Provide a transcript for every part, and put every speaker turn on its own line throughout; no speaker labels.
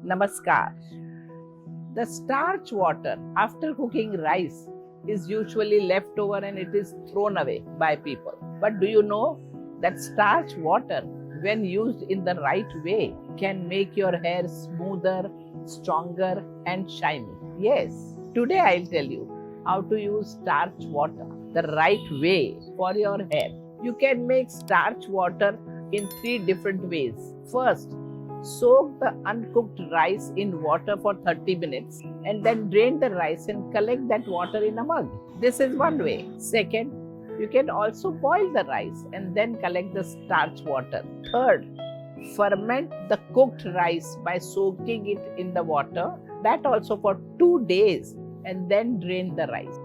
Namaskar. The starch water after cooking rice is usually left over and it is thrown away by people. But do you know that starch water, when used in the right way, can make your hair smoother, stronger, and shiny? Yes, today I'll tell you how to use starch water the right way for your hair. You can make starch water in 3 different ways. First, soak the uncooked rice in water for 30 minutes and then drain the rice and collect that water in a mug. This is one way. Second, you can also boil the rice and then collect the starch water. Third, ferment the cooked rice by soaking it in the water, that also for 2 days, and then drain the rice.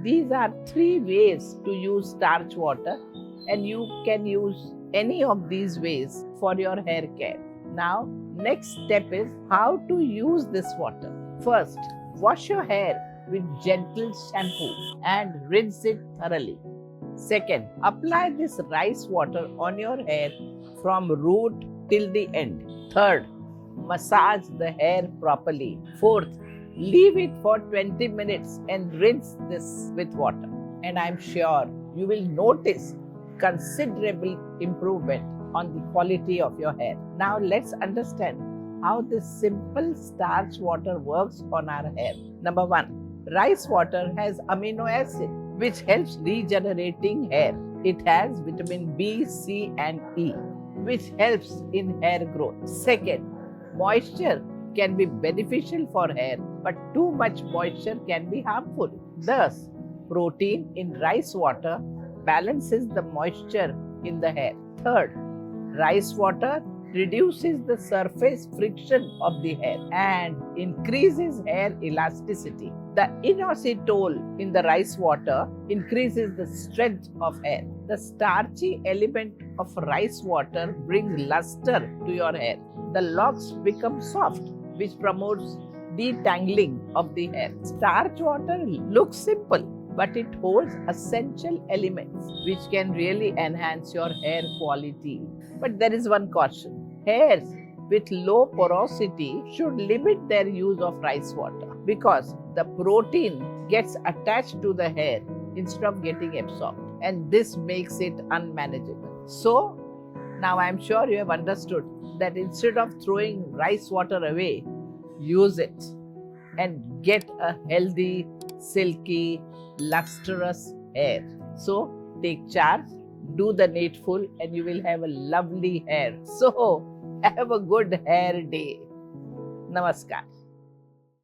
These are 3 ways to use starch water, and you can use any of these ways for your hair care. Now, next step is how to use this water. First, wash your hair with gentle shampoo and rinse it thoroughly. Second, apply this rice water on your hair from root till the end. Third, massage the hair properly. Fourth, leave it for 20 minutes and rinse this with water. And I'm sure you will notice considerable improvement on the quality of your hair. Now let's understand how this simple starch water works on our hair. Number 1, rice water has amino acid which helps regenerating hair. It has vitamin B, C and E which helps in hair growth. Second, moisture can be beneficial for hair, but too much moisture can be harmful. Thus, protein in rice water balances the moisture in the hair. Third, rice water reduces the surface friction of the hair and increases hair elasticity. The inositol in the rice water increases the strength of hair. The starchy element of rice water brings luster to your hair. The locks become soft, which promotes detangling of the hair. Starch water looks simple, but it holds essential elements which can really enhance your hair quality. But there is one caution. Hairs with low porosity should limit their use of rice water because the protein gets attached to the hair instead of getting absorbed, and this makes it unmanageable. So, now I am sure you have understood that instead of throwing rice water away, use it and get a healthy, silky, lustrous hair. So take charge, do the needful, and you will have a lovely hair. So have a good hair day. Namaskar.